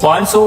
500؟